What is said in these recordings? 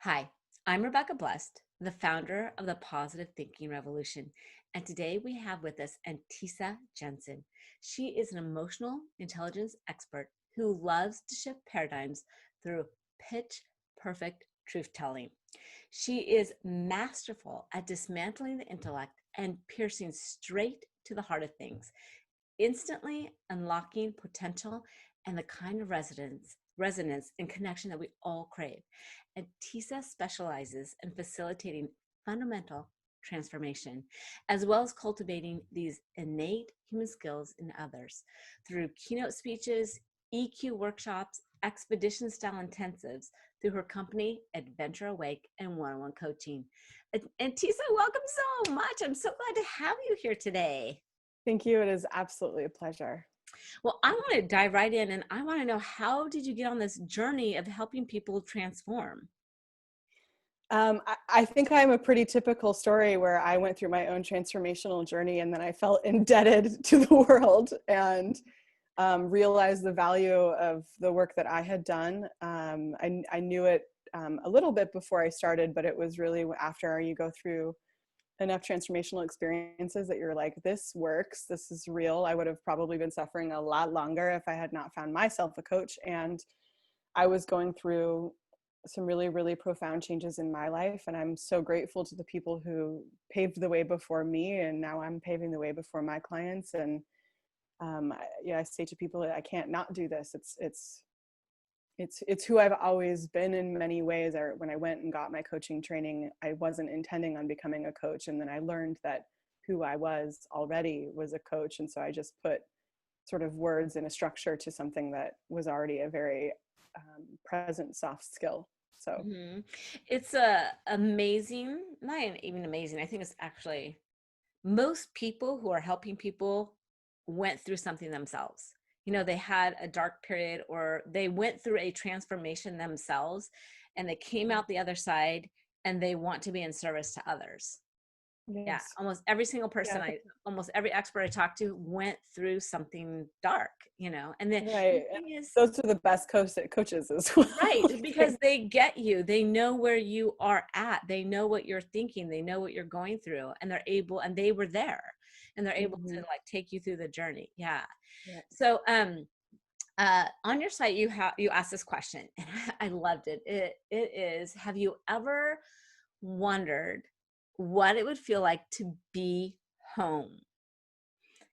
Hi, I'm Rebecca Blust, the founder of the Positive Thinking Revolution. And today we have with us Antesa Jensen. She is an emotional intelligence expert who loves to shift paradigms through pitch perfect truth telling. She is masterful at dismantling the intellect and piercing straight to the heart of things, instantly unlocking potential and the kind of resonance and connection that we all crave. And TISA specializes in facilitating fundamental transformation, as well as cultivating these innate human skills in others through keynote speeches, EQ workshops, expedition style intensives, through her company, Adventure Awake, and one-on-one coaching. And Tisa, welcome so much. I'm so glad to have you here today. Thank you. It is absolutely a pleasure. Well, I want to dive right in and I want to know, how did you get on this journey of helping people transform? I think I'm a pretty typical story where I went through my own transformational journey and then I felt indebted to the world and realized the value of the work that I had done. I knew it a little bit before I started, but it was really after you go through enough transformational experiences that you're like, this works, this is real. I would have probably been suffering a lot longer if I had not found myself a coach. And I was going through some really, really profound changes in my life. And I'm so grateful to the people who paved the way before me. And now I'm paving the way before my clients. And I say to people, I can't not do this. It's who I've always been in many ways. When I went and got my coaching training, I wasn't intending on becoming a coach. And then I learned that who I was already was a coach. And so I just put sort of words and a structure to something that was already a very present soft skill. So Mhm. It's a amazing, not even amazing. I think it's actually, most people who are helping people went through something themselves. They had a dark period or they went through a transformation themselves and they came out the other side and they want to be in service to others. Yeah, yes. almost every single person Yeah. almost every expert I talked to went through something dark, and the Right. And thing is, those are the best coaches as well. right, because they get you. They know where you are at. They know what you're thinking. They know what you're going through, and they were there, and they're able to Mhm. like take you through the journey. Yeah. Yeah. So, on your site, you asked this question, and I loved it. It is: have you ever wondered what it would feel like to be home?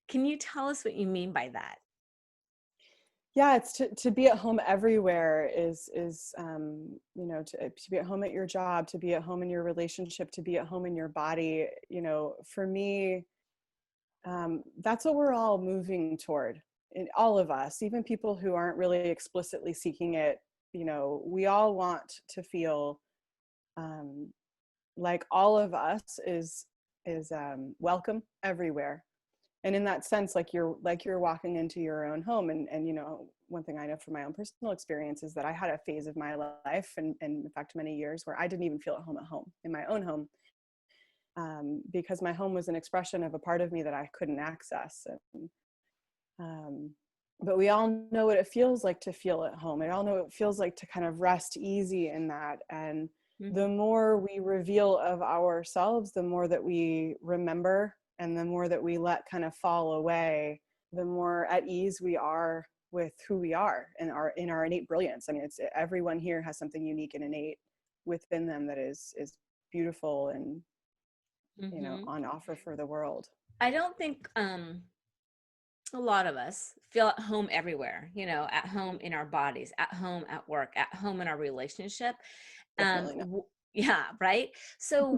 Can you tell us what you mean by that? Yeah, it's to be at home everywhere is to be at home at your job, to be at home in your relationship, to be at home in your body. For me, that's what we're all moving toward, in all of us, even people who aren't really explicitly seeking it. We all want to feel um, like all of us is welcome everywhere. And in that sense, like you're walking into your own home. And one thing I know from my own personal experience is that I had a phase of my life, and in fact many years, where I didn't even feel at home in my own home, because my home was an expression of a part of me that I couldn't access. And but we all know what it feels like to feel at home. We all know what it feels like to kind of rest easy in that. And the Mhm. more we reveal of ourselves, the more that we remember, and the more that we let kind of fall away, the more at ease we are with who we are and our innate brilliance. I mean, it's everyone here has something unique and innate within them that is beautiful and Mhm. on offer for the world. I don't think a lot of us feel at home everywhere, at home in our bodies, at home at work, at home in our relationship. Definitely not. Yeah, right. So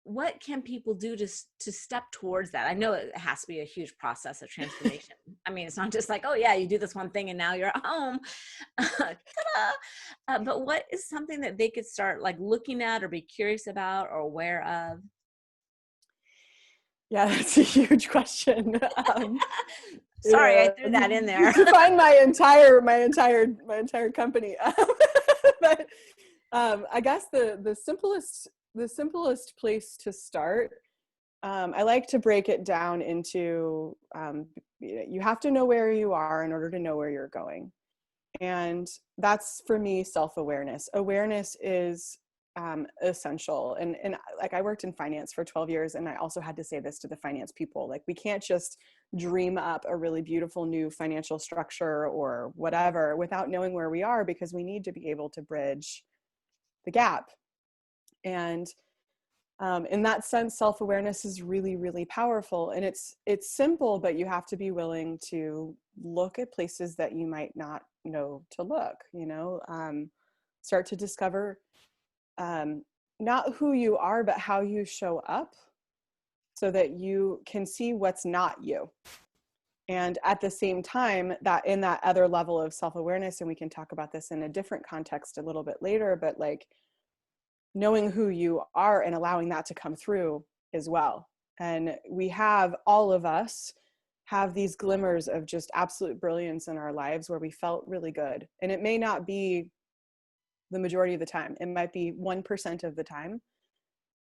what can people do to step towards that? I know it has to be a huge process of transformation. I mean, it's not just like, oh yeah, you do this one thing and now you're at home. Ta-da! But what is something that they could start like looking at or be curious about or aware of? Yeah, that's a huge question. Sorry, I threw that in You there. define my entire company. But I guess the simplest place to start. I like to break it down into you have to know where you are in order to know where you're going. And that's for me self-awareness. Awareness is essential. And like I worked in finance for 12 years, and I also had to say this to the finance people. Like, we can't just dream up a really beautiful new financial structure or whatever without knowing where we are, because we need to be able to bridge the gap. And in that sense, self-awareness is really, really powerful. And it's simple, but you have to be willing to look at places that you might not know to look, start to discover not who you are, but how you show up, so that you can see what's not you. And at the same time, that in that other level of self-awareness, and we can talk about this in a different context a little bit later, but like, knowing who you are and allowing that to come through as well. And we have, all of us have these glimmers of just absolute brilliance in our lives where we felt really good. And it may not be the majority of the time. It might be 1% of the time,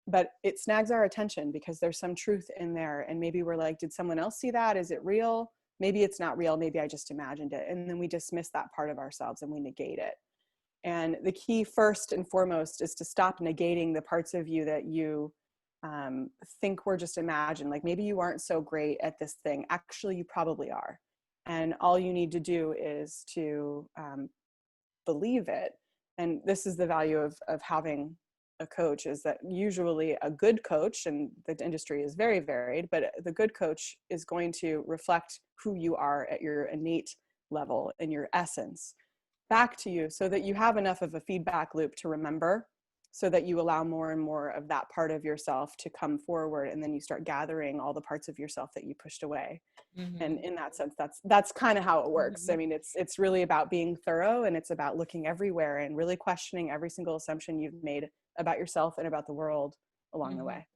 but it snags our attention because there's some truth in there. And maybe we're like, did someone else see that? Is it real? Maybe it's not real. Maybe I just imagined it. And then we dismiss that part of ourselves and we negate it. And the key, first and foremost, is to stop negating the parts of you that you think were just imagined. Like, maybe you aren't so great at this thing. Actually, you probably are. And all you need to do is to believe it. And this is the value of having a coach, is that usually a good coach, and the industry is very varied, but the good coach is going to reflect who you are at your innate level and your essence back to you, so that you have enough of a feedback loop to remember, so that you allow more and more of that part of yourself to come forward. And then you start gathering all the parts of yourself that you pushed away. Mm-hmm. And in that sense, that's kind of how it works. Mm-hmm. I mean, it's really about being thorough, and it's about looking everywhere and really questioning every single assumption you've made about yourself and about the world along the Mm-hmm.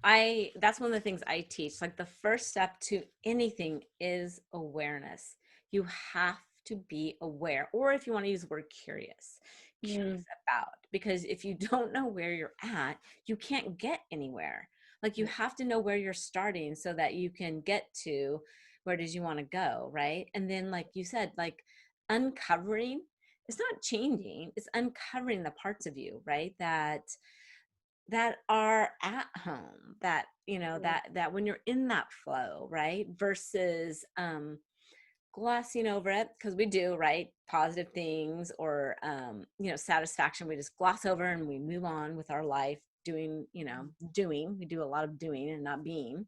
way. That's one of the things I teach. Like, the first step to anything is awareness. You have to be aware, or if you want to use the word curious, Mm. about, because if you don't know where you're at, you can't get anywhere. Like, you have to know where you're starting so that you can get to where it is you want to go, right? And then, like you said, like, uncovering, it's not changing, it's uncovering the parts of you, right, that are at home, that that when you're in that flow, right, versus glossing over it, because we do, right, positive things, or satisfaction, we just gloss over and we move on with our life, doing we do a lot of doing and not being,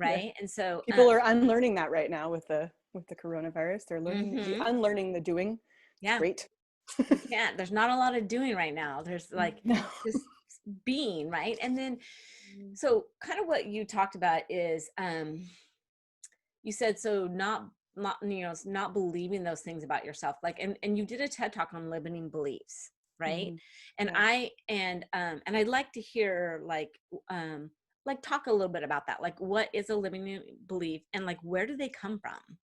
Yeah. right? And so People are unlearning that right now with the coronavirus. They're learning mhm, unlearning the doing. It's yeah, great. you can't, there's not a lot of doing right now, there's like No. just being, right? And then, so kind of what you talked about is you said, so not believing those things about yourself, like, and you did a TED talk on limiting beliefs, right? Mm-hmm. And Yeah. and I'd like to hear, like talk a little bit about that, like, what is a limiting belief, and like, where do they come from?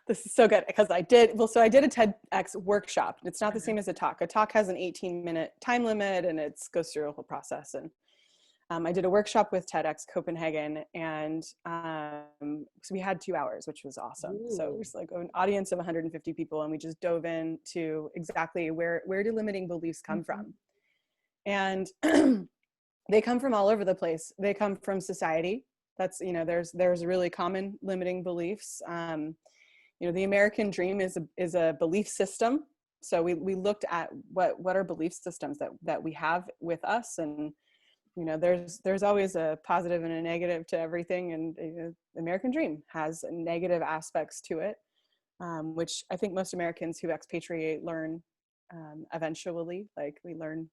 This is so good, because I did a TEDx workshop. It's not the Uh-huh. same as a talk. A talk has an 18-minute time limit, and it goes through a whole process. And I did a workshop with TEDx Copenhagen, and so we had 2 hours, which was awesome. So it Ooh. was like an audience of 150 people, and we just dove into exactly where do limiting beliefs come Mhm. from. And they come from all over the place. They come from society. That's, there's really common limiting beliefs. The American dream is a belief system. So we looked at what are belief systems that we have with us. And there's always a positive and a negative to everything. And the American dream has negative aspects to it, which I think most Americans who expatriate learn eventually. Like, we learn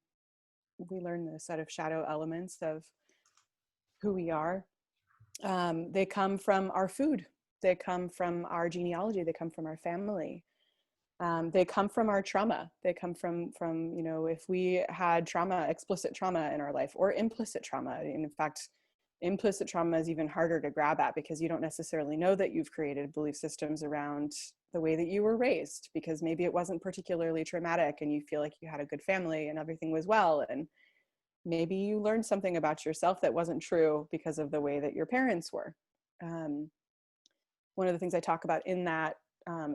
the set of shadow elements of who we are. They come from our food. They come from our genealogy. They come from our family. They come from our trauma. They come from if we had trauma, explicit trauma in our life, or implicit trauma. And in fact, implicit trauma is even harder to grab at, because you don't necessarily know that you've created belief systems around the way that you were raised, because maybe it wasn't particularly traumatic and you feel like you had a good family and everything was well. And maybe you learned something about yourself that wasn't true because of the way that your parents were. One of the things I talk about in that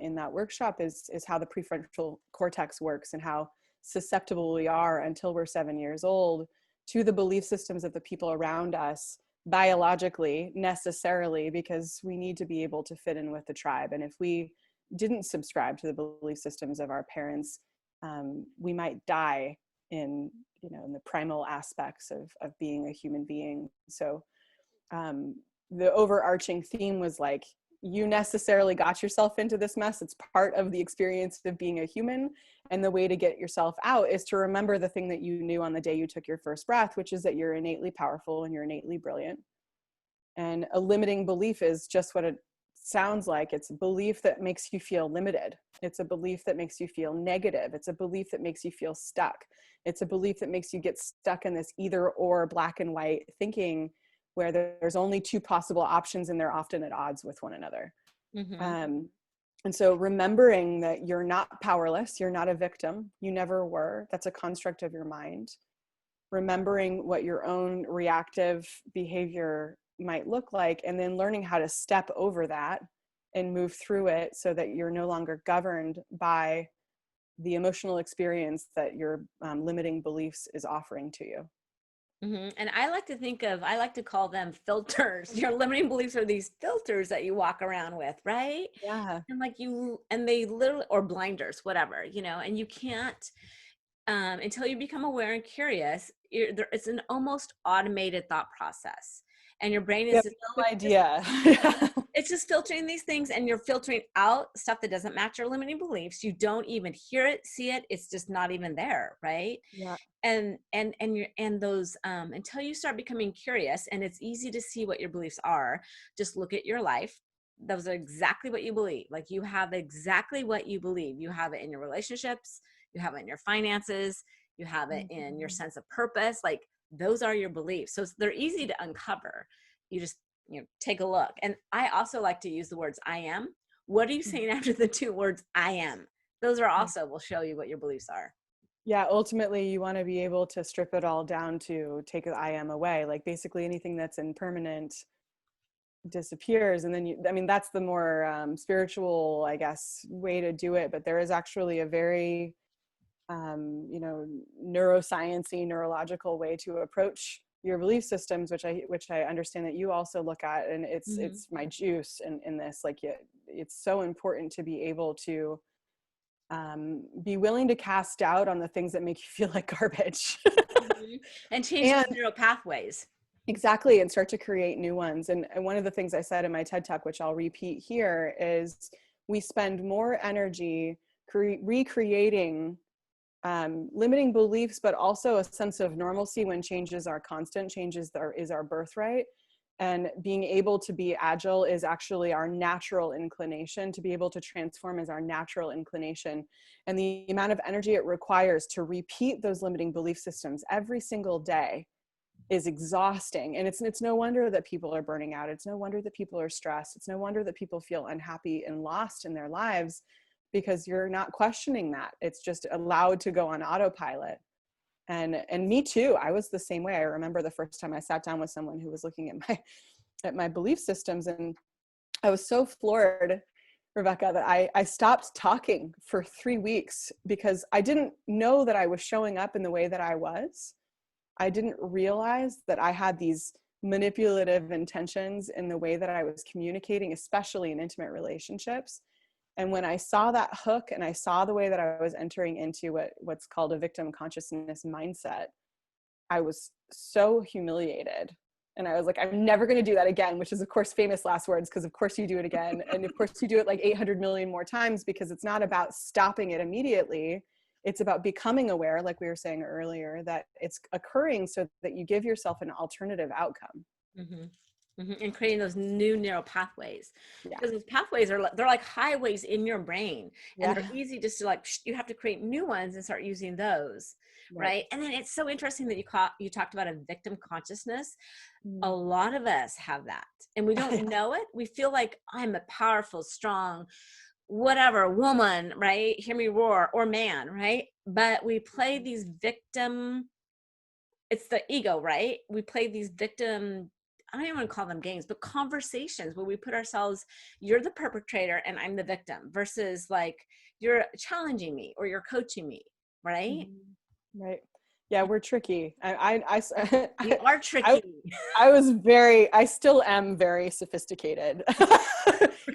in that workshop is how the prefrontal cortex works and how susceptible we are until we're 7 years old to the belief systems of the people around us biologically, necessarily, because we need to be able to fit in with the tribe. And if we didn't subscribe to the belief systems of our parents, we might die in, in the primal aspects of being a human being. So the overarching theme was like, you necessarily got yourself into this mess. It's part of the experience of being a human. And the way to get yourself out is to remember the thing that you knew on the day you took your first breath, which is that you're innately powerful and you're innately brilliant. And a limiting belief is just what it sounds like. It's a belief that makes you feel limited. It's a belief that makes you feel negative. It's a belief that makes you feel stuck. It's a belief that makes you get stuck in this either or black and white thinking, where there's only two possible options and they're often at odds with one another. Mm-hmm. And so remembering that you're not powerless, you're not a victim, you never were, that's a construct of your mind. Remembering what your own reactive behavior might look like, and then learning how to step over that and move through it so that you're no longer governed by the emotional experience that your limiting beliefs is offering to you. Mm-hmm. And I like to call them filters. Your limiting beliefs are these filters that you walk around with, right? Yeah. And they literally, or blinders, whatever, and you can't, until you become aware and curious, it's an almost automated thought process. And your brain You is have no idea. Yeah. it's just filtering these things, and you're filtering out stuff that doesn't match your limiting beliefs. You don't even hear it, see it. It's just not even there, right? Yeah. And those until you start becoming curious, and it's easy to see what your beliefs are. Just look at your life. Those are exactly what you believe. Like, you have exactly what you believe. You have it in your relationships, you have it in your finances, you have it in your sense of purpose. Like, those are your beliefs. So they're easy to uncover. You just take a look. And I also like to use the words I am. What are you saying after the two words I am? Those are also will show you what your beliefs are. Yeah, ultimately you want to be able to strip it all down to take the I am away. Like basically anything that's impermanent disappears. And then that's the more spiritual, I guess, way to do it. But there is actually a very, neuroscience-y, neurological way to approach your belief systems, which I understand that you also look at. And Mm-hmm. it's my juice in this. Like it's so important to be able to be willing to cast doubt on the things that make you feel like garbage. Mm-hmm. And change And those neural pathways. exactly, and start to create new ones. And one of the things I said in my TED Talk, which I'll repeat here, is we spend more energy recreating limiting beliefs, but also a sense of normalcy when changes are constant. Is our birthright. And being able to be agile is actually our natural inclination. To be able to transform is our natural inclination. And the amount of energy it requires to repeat those limiting belief systems every single day is exhausting. And it's no wonder that people are burning out. It's no wonder that people are stressed. It's no wonder that people feel unhappy and lost in their lives, because you're not questioning that. It's just allowed to go on autopilot. And me too, I was the same way. I remember the first time I sat down with someone who was looking at my belief systems, and I was so floored, Rebecca, that I stopped talking for 3 weeks because I didn't know that I was showing up in the way that I was. I didn't realize that I had these manipulative intentions in the way that I was communicating, especially in intimate relationships. And when I saw that hook and I saw the way that I was entering into what's called a victim consciousness mindset, I was so humiliated. And I was like, I'm never going to do that again, which is, of course, famous last words, because of course you do it again. And of course you do it like 800 million more times, because it's not about stopping it immediately. It's about becoming aware, like we were saying earlier, that it's occurring so that you give yourself an alternative outcome. Mm-hmm. Mm-hmm. And creating those new neural pathways, Yeah. because those pathways they're like highways in your brain, and they're Yeah. easy just to you have to create new ones and start using those, Right. right? And then it's so interesting that you talked about a victim consciousness. A Mm. lot of us have that, and we don't know it. We feel like, I'm a powerful, strong, whatever woman, right? Hear me roar, or man, right? But we play these victim. It's the ego, right? We play these victim I don't even want to call them games, but conversations where we put ourselves, you're the perpetrator and I'm the victim, versus like you're challenging me or you're coaching me, right? Right. Yeah, we're tricky. We are I, tricky. I still am very sophisticated,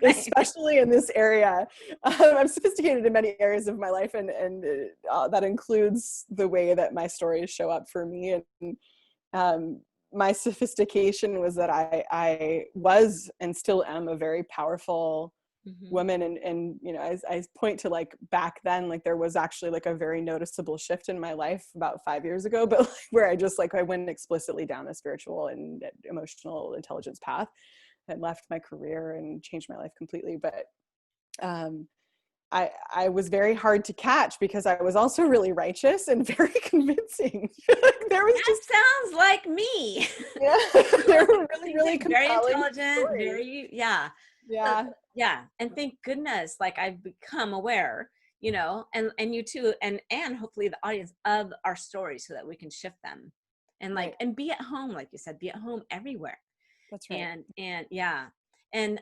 Right. especially in this area. I'm sophisticated in many areas of my life, and that includes the way that my stories show up for me. And my sophistication was that I was and still am a very powerful Mm-hmm. woman, and I point to like back then, like there was actually like a very noticeable shift in my life about 5 years ago, but like, where I went explicitly down a spiritual and emotional intelligence path and left my career and changed my life completely. But um I was very hard to catch because I was also really righteous and very convincing. Like, there was That just, sounds like me. yeah, there were really, Same really thing. Very compelling intelligent, stories. very, yeah. Uh, Yeah, yeah. And thank goodness, like I've become aware, and you too, and hopefully the audience, of our stories so that we can shift them and like, right. and be at home, like you said, be at home everywhere. That's right. And yeah. And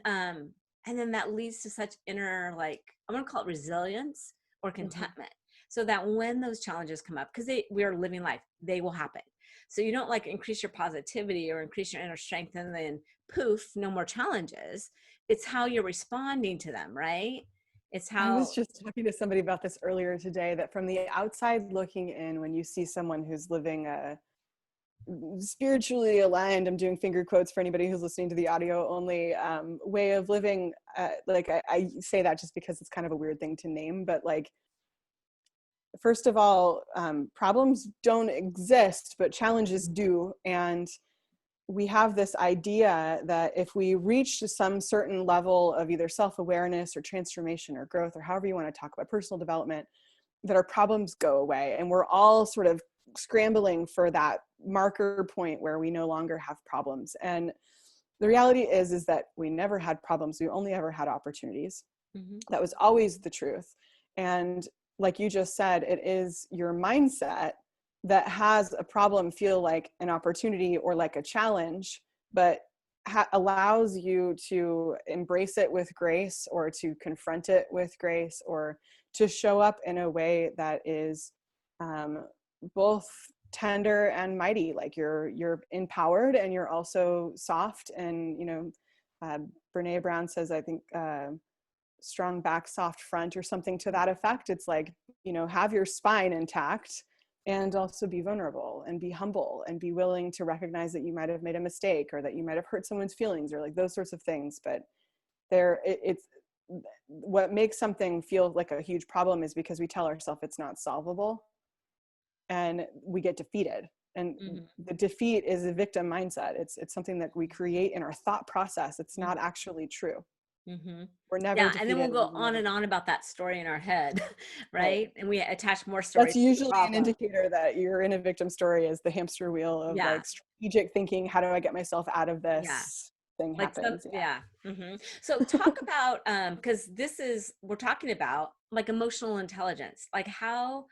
and then that leads to such inner, like, I'm gonna call it resilience or Mm-hmm. contentment. So that when those challenges come up, because we are living life, they will happen. So you don't like increase your positivity or increase your inner strength and then poof, no more challenges. It's how you're responding to them, right? It's I was how, just talking to somebody about this earlier today, that from the outside looking in, when you see someone who's living a spiritually aligned, I'm doing finger quotes for anybody who's listening to the audio only, way of living, like I say that just because it's kind of a weird thing to name, but like, first of all, problems don't exist, but challenges do. And we have this idea that if we reach some certain level of either self-awareness or transformation or growth, or however you want to talk about personal development, that our problems go away. And we're all sort of scrambling for that marker point where we no longer have problems. And the reality is that we never had problems. We only ever had opportunities. mm-hmm, That was always the truth. And like you just said, it is your mindset that has a problem feel like an opportunity or like a challenge, but allows you to embrace it with grace, or to confront it with grace, or to show up in a way that is both tender and mighty. Like you're empowered and you're also soft. And uh, Brene Brown says, I think, strong back, soft front, or something to that effect. It's like, have your spine intact and also be vulnerable and be humble and be willing to recognize that you might have made a mistake, or that you might have hurt someone's feelings, or like those sorts of things. But it's what makes something feel like a huge problem is because we tell ourselves it's not solvable, and we get defeated. And mm-hmm, the defeat is a victim mindset. It's something that we create in our thought process. It's not actually true. mm-hmm. We're never Yeah, and then we'll defeated. go We're on never and on about that story in our head, right. right? And we attach more That's stories to the usually an problem. indicator that you're in a victim story, is the hamster wheel of Yeah, like strategic thinking. How do I get myself out of yeah. this thing Like some, happens? yeah. So talk about, because this is, we're talking about like emotional intelligence, like how,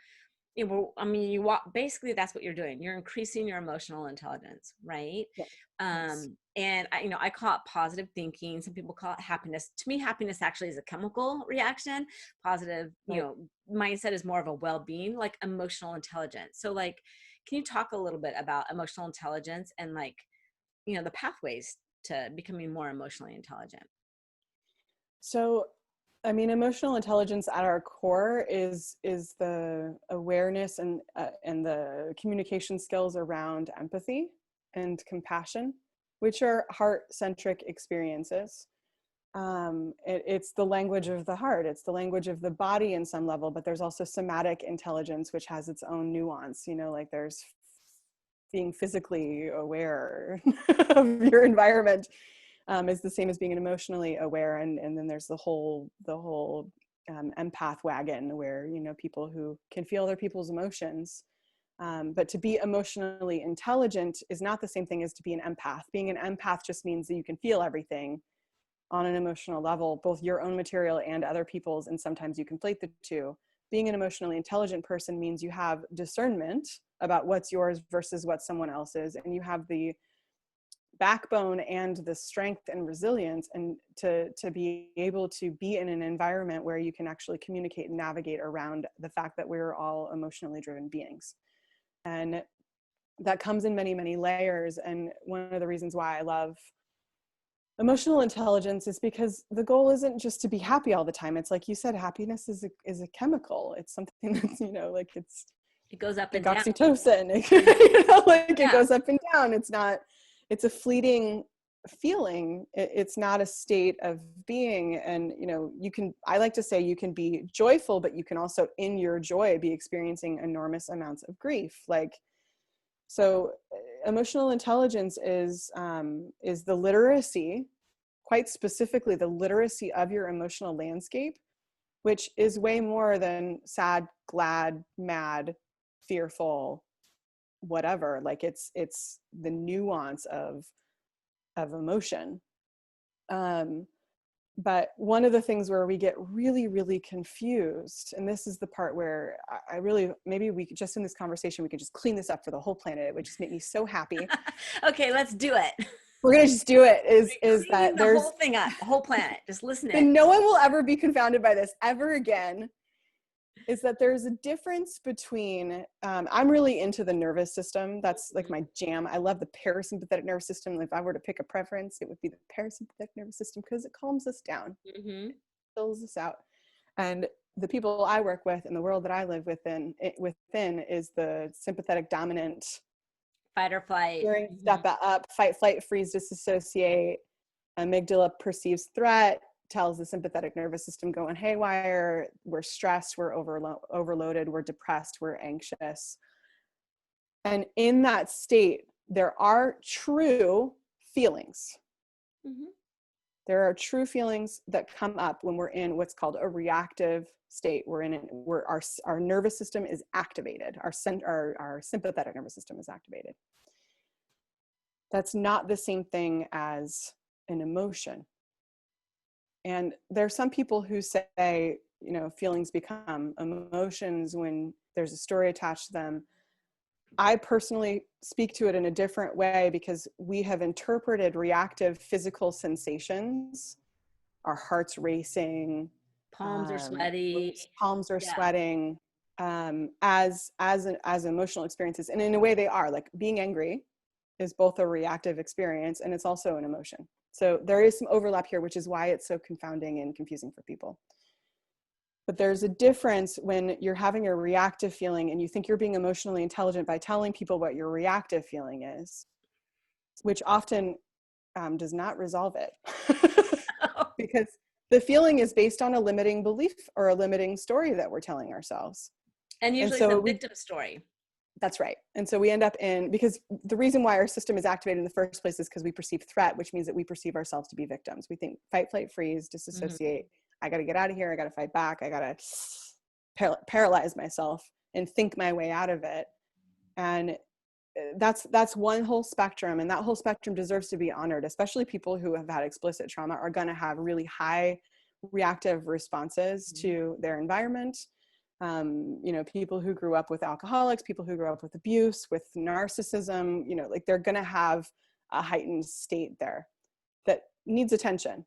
I mean, you walk, basically that's what you're doing. You're increasing your emotional intelligence, right? Yeah. Yes. And I call it positive thinking. Some people call it happiness. To me, happiness actually is a chemical reaction. Positive, Right. mindset is more of a well-being, like emotional intelligence. So like, can you talk a little bit about emotional intelligence and like, the pathways to becoming more emotionally intelligent? So, I mean, emotional intelligence at our core is the awareness and the communication skills around empathy and compassion, which are heart-centric experiences. It's the language of the heart. It's the language of the body in some level, but there's also somatic intelligence, which has its own nuance. Like there's being physically aware of your environment, is the same as being emotionally aware. And then there's the whole empath wagon, where people who can feel other people's emotions. But to be emotionally intelligent is not the same thing as to be an empath. Being an empath just means that you can feel everything on an emotional level, both your own material and other people's, and sometimes you conflate the two. Being an emotionally intelligent person means you have discernment about what's yours versus what someone else's, and you have the backbone and the strength and resilience, and to be able to be in an environment where you can actually communicate and navigate around the fact that we're all emotionally driven beings. And that comes in many, many layers. And one of the reasons why I love emotional intelligence is because the goal isn't just to be happy all the time. It's like you said, happiness is a chemical. It's something that's, like It goes up like and down. oxytocin, like it goes up and down. It's a fleeting feeling. It's not a state of being. And, I like to say you can be joyful, but you can also in your joy be experiencing enormous amounts of grief. So emotional intelligence is the literacy, quite specifically the literacy of your emotional landscape, which is way more than sad, glad, mad, fearful, whatever. Like it's the nuance of emotion. But one of the things where we get really, really confused, and this is the part where I really, maybe we could just in this conversation, we could just clean this up for the whole planet. It would just make me so happy. Okay, let's do it. We're going to just do it is Clean that the there's, whole thing up, the whole planet. Just listen to it. and no one will ever be confounded by this ever again, is that there's a difference between, I'm really into the nervous system. That's like my jam. I love the parasympathetic nervous system. If I were to pick a preference, it would be the parasympathetic nervous system because it calms us down, fills us out. And the people I work with and the world that I live within is the sympathetic dominant. Fight or flight. Step up, fight, flight, freeze, disassociate. Amygdala perceives threat, tells the sympathetic nervous system going haywire. We're stressed, we're overloaded, we're depressed, we're anxious. And in that state, there are true feelings. There are true feelings that come up when we're in what's called a reactive state. We're in it, where our nervous system is activated. Our sympathetic nervous system is activated. That's not the same thing as an emotion. And there are some people who say, feelings become emotions when there's a story attached to them. I personally speak to it in a different way because we have interpreted reactive physical sensations, our heart's racing, Palms are sweaty. palms are sweating, as emotional experiences. And in a way they are. Like being angry is both a reactive experience and it's also an emotion. So there is some overlap here, which is why it's so confounding and confusing for people. But there's a difference when you're having a reactive feeling and you think you're being emotionally intelligent by telling people what your reactive feeling is, which often does not resolve it. Because the feeling is based on a limiting belief or a limiting story that we're telling ourselves. And usually it's a victim story. That's right. And so we end up because the reason why our system is activated in the first place is because we perceive threat, which means that we perceive ourselves to be victims. We think fight, flight, freeze, disassociate. I got to get out of here. I got to fight back. I got to paralyze myself and think my way out of it. And that's one whole spectrum. And that whole spectrum deserves to be honored, especially people who have had explicit trauma are going to have really high reactive responses to their environment. People who grew up with alcoholics, people who grew up with abuse, with narcissism, like they're going to have a heightened state there that needs attention.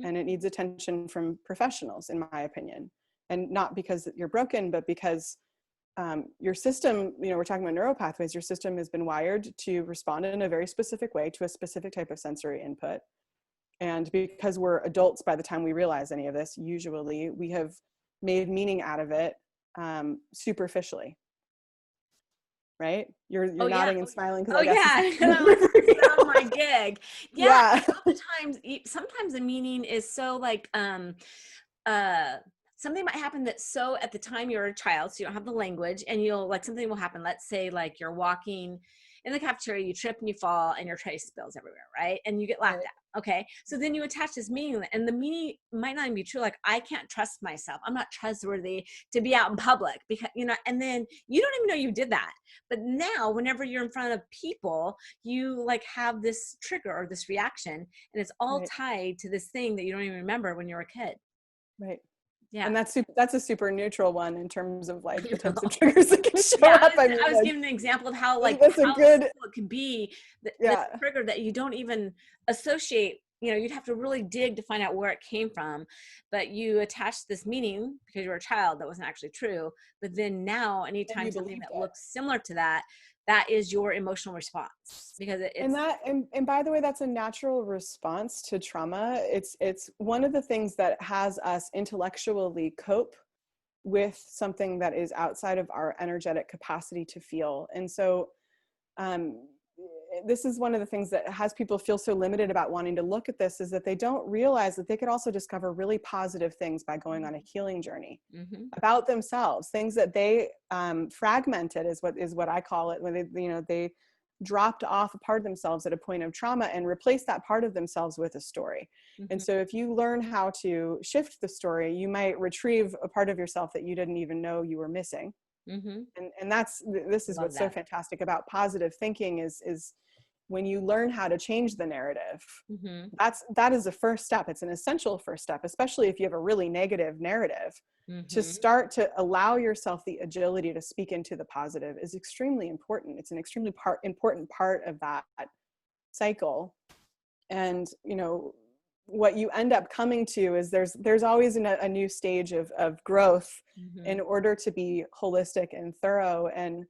And it needs attention from professionals, in my opinion. And not because you're broken, but because your system, we're talking about neural pathways, your system has been wired to respond in a very specific way to a specific type of sensory input. And because we're adults by the time we realize any of this, usually we have made meaning out of it superficially. Right? You're nodding and smiling because I guess it's on my gig. Sometimes the meaning is so like something might happen that's so at the time you're a child, so you don't have the language, and something will happen. Let's say like you're walking in the cafeteria, you trip and you fall and your tray spills everywhere, right? And you get laughed at. Okay. So then you attach this meaning, and the meaning might not even be true. Like, I can't trust myself. I'm not trustworthy to be out in public because, and then you don't even know you did that. But now whenever you're in front of people, you like have this trigger or this reaction, and it's all tied to this thing that you don't even remember when you were a kid. Right. Yeah. And that's a super neutral one in terms of like the types of triggers that can show Yeah, up. I mean, I was giving an example of how like that's a how good, simple it can be, the yeah. trigger that you don't even associate. You'd have to really dig to find out where it came from, but you attach this meaning because you're a child that wasn't actually true. But then now, And anytime you something believed that it. looks similar to that, that is your emotional response because And it's that, and by the way, that's a natural response to trauma. It's one of the things that has us intellectually cope with something that is outside of our energetic capacity to feel. And so um, this is one of the things that has people feel so limited about wanting to look at this, is that they don't realize that they could also discover really positive things by going on a healing journey mm-hmm, about themselves, things that they fragmented is what I call it, when they dropped off a part of themselves at a point of trauma and replaced that part of themselves with a story. And mm-hmm, so if you learn how to shift the story, you might retrieve a part of yourself that you didn't even know you were missing. mm-hmm. And this is Love what's so that. fantastic about positive thinking is when you learn how to change the narrative, Mm-hmm, that is the first step. It's an essential first step, especially if you have a really negative narrative. To mm-hmm. start to allow yourself the agility to speak into the positive is extremely important. It's an extremely important part of that cycle. And what you end up coming to is there's always a new stage of growth Mm-hmm. in order to be holistic and thorough. And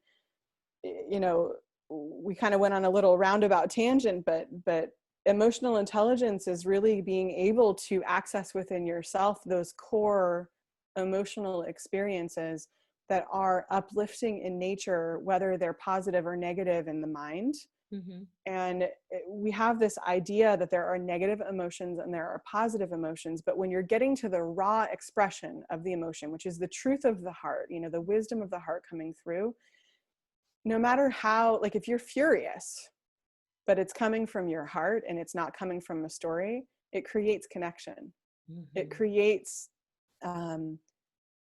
we kind of went on a little roundabout tangent, but emotional intelligence is really being able to access within yourself those core emotional experiences that are uplifting in nature, whether they're positive or negative in the mind. Mm-hmm. And we have this idea that there are negative emotions and there are positive emotions, but when you're getting to the raw expression of the emotion, which is the truth of the heart, the wisdom of the heart coming through, no matter how, like if you're furious, but it's coming from your heart and it's not coming from a story, it creates connection. It Mm-hmm. creates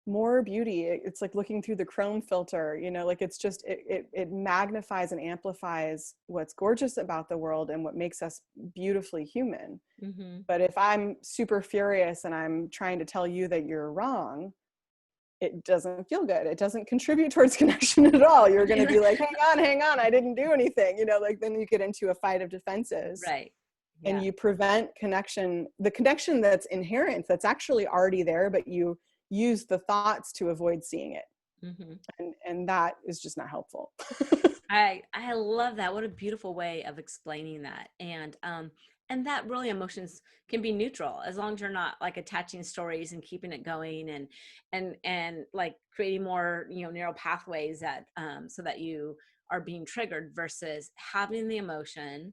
more beauty. It's like looking through the chrome filter, like it's just, it magnifies and amplifies what's gorgeous about the world and what makes us beautifully human. Mm-hmm. But if I'm super furious and I'm trying to tell you that you're wrong, it doesn't feel good. It doesn't contribute towards connection at all. You're going to be like, hang on, I didn't do anything. Like then you get into a fight of defenses Right. and Yeah. you prevent connection, the connection that's inherent, that's actually already there, but you use the thoughts to avoid seeing it. Mm-hmm. And that is just not helpful. I love that. What a beautiful way of explaining that. And that really emotions can be neutral as long as you're not like attaching stories and keeping it going and like creating more, neural pathways that so that you are being triggered versus having the emotion.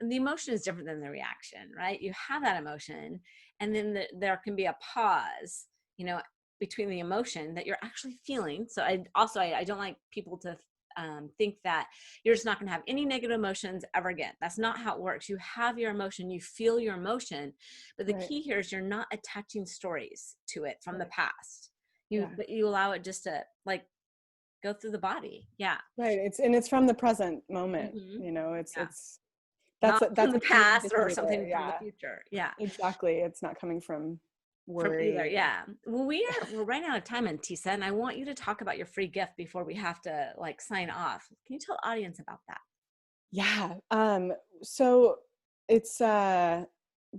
And the emotion is different than the reaction, right? You have that emotion and then there can be a pause, between the emotion that you're actually feeling. So I don't like people to think that you're just not going to have any negative emotions ever again. That's not how it works. You have your emotion, you feel your emotion, but the Right. key here is you're not attaching stories to it from the Right. past. Yeah. But you allow it just to like go through the body. Yeah. Right. It's from the present moment. Mm-hmm. Yeah. It's Not from that's the a key past or indicator. something from the Yeah, future. Yeah. exactly. It's not coming from From either. worry. Yeah. Well, we're running out of time, Antesa, and I want you to talk about your free gift before we have to like sign off. Can you tell the audience about that? Yeah. So it's it's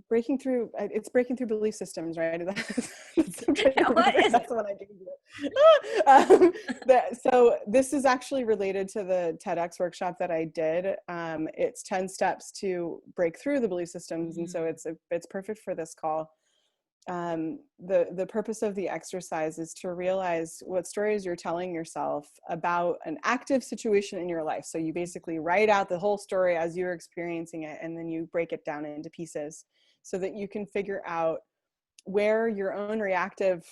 breaking through belief systems, right? Yeah, what is it? That's the one I do. So this is actually related to the TEDx workshop that I did. It's 10 steps to break through the belief systems, and so Mm, it's perfect for this call. The purpose of the exercise is to realize what stories you're telling yourself about an active situation in your life. So you basically write out the whole story as you're experiencing it, and then you break it down into pieces so that you can figure out where your own reactive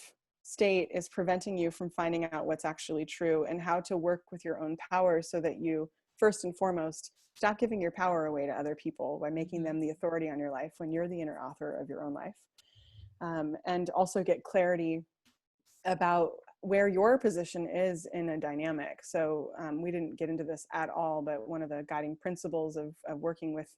state is preventing you from finding out what's actually true, and how to work with your own power so that you, first and foremost, stop giving your power away to other people by making mhm, them the authority on your life when you're the inner author of your own life. And also get clarity about where your position is in a dynamic. So we didn't get into this at all, but one of the guiding principles of working with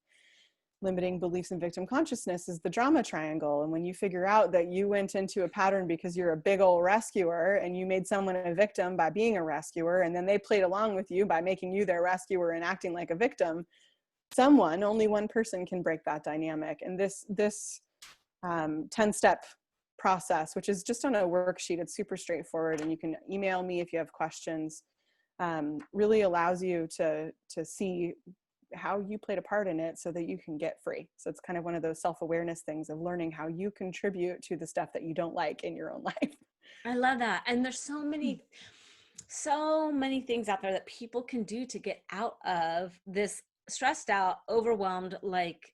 limiting beliefs in victim consciousness is the drama triangle. And when you figure out that you went into a pattern because you're a big old rescuer and you made someone a victim by being a rescuer, and then they played along with you by making you their rescuer and acting like a victim, only one person can break that dynamic. And this 10-step process, which is just on a worksheet, it's super straightforward, and you can email me if you have questions, really allows you to see how you played a part in it so that you can get free. So it's kind of one of those self-awareness things of learning how you contribute to the stuff that you don't like in your own life. I love that. And there's so many things out there that people can do to get out of this stressed out, overwhelmed, like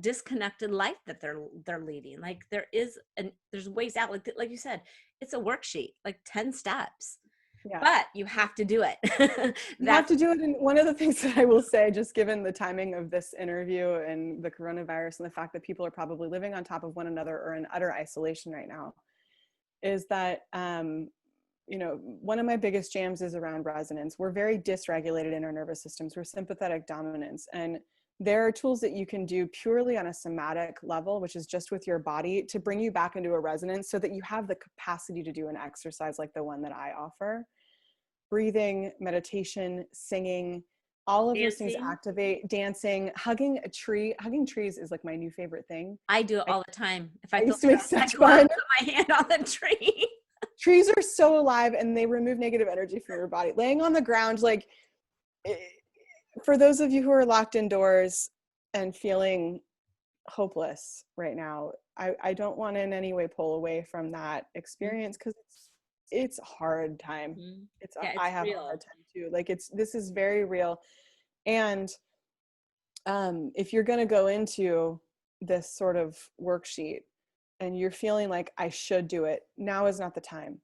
disconnected life that they're leading. Like there's ways out. Like you said, it's a worksheet, like 10 steps. Yeah. But you have to do it. You have to do it. And one of the things that I will say, just given the timing of this interview and the coronavirus and the fact that people are probably living on top of one another or in utter isolation right now, is that, one of my biggest jams is around resonance. We're very dysregulated in our nervous systems. We're sympathetic dominance. And there are tools that you can do purely on a somatic level, which is just with your body, to bring you back into a resonance so that you have the capacity to do an exercise like the one that I offer. Breathing, meditation, singing, all of those things activate. Dancing, hugging a tree. Hugging trees is like my new favorite thing. I do it all the time. If I feel used to make stressed, such I go out fun. and put my hand on the tree. Trees are so alive and they remove negative energy from your body. Laying on the ground, like, for those of you who are locked indoors and feeling hopeless right now, I don't want to in any way pull away from that experience, because it's a hard time. It's I have real. a hard time too. Like this is very real. And if you're going to go into this sort of worksheet and you're feeling like I should do it, now is not the time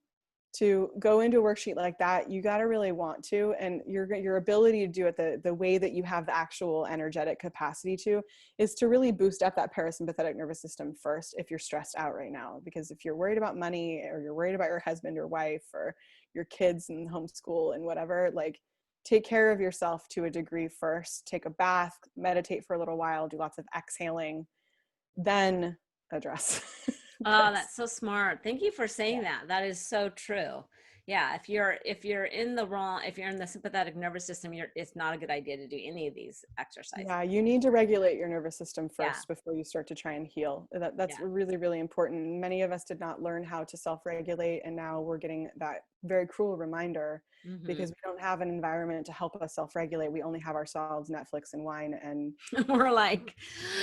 to go into a worksheet like that. You got to really want to, and your ability to do it the way that you have the actual energetic capacity to, is to really boost up that parasympathetic nervous system first if you're stressed out right now. Because if you're worried about money, or you're worried about your husband or wife or your kids and homeschool and whatever, like, take care of yourself to a degree first. Take a bath, meditate for a little while, do lots of exhaling, then address. Oh, that's so smart. Thank you for saying that. That is so true. Yeah, if you're in the sympathetic nervous system, it's not a good idea to do any of these exercises. Yeah, you need to regulate your nervous system first before you start to try and heal. That's really, really important. Many of us did not learn how to self-regulate, and now we're getting that very cruel reminder because we don't have an environment to help us self-regulate. We only have ourselves, Netflix, and wine, and we're like,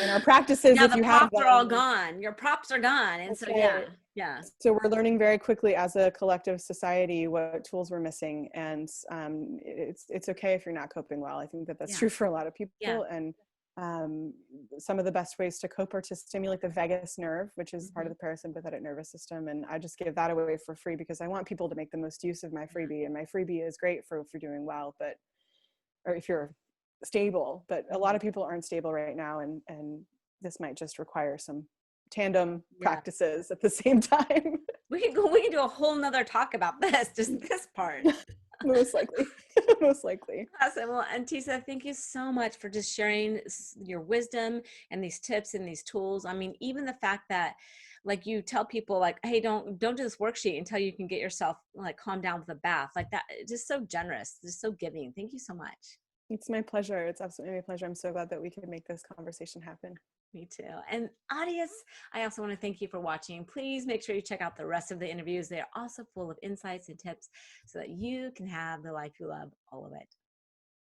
and our practices. If the you props have them, are all gone. Your props are gone, and so yeah. So we're learning very quickly as a collective society what tools we're missing, and it's okay if you're not coping well. I think that's true for a lot of people, and some of the best ways to cope are to stimulate the vagus nerve, which is part of the parasympathetic nervous system. And I just give that away for free because I want people to make the most use of my freebie. And my freebie is great for if you're doing well, or if you're stable, but a lot of people aren't stable right now. And this might just require some tandem practices at the same time. We can do a whole nother talk about this, just this part. Most likely. Most likely. Awesome. Well, Antesa, thank you so much for just sharing your wisdom and these tips and these tools. I mean, even the fact that, like, you tell people, like, hey, don't do this worksheet until you can get yourself, like, calm down with a bath. Like that, it's just so generous, just so giving. Thank you so much. It's my pleasure. It's absolutely my pleasure. I'm so glad that we could make this conversation happen. Me too. And audience, I also want to thank you for watching. Please make sure you check out the rest of the interviews. They're also full of insights and tips so that you can have the life you love, all of it.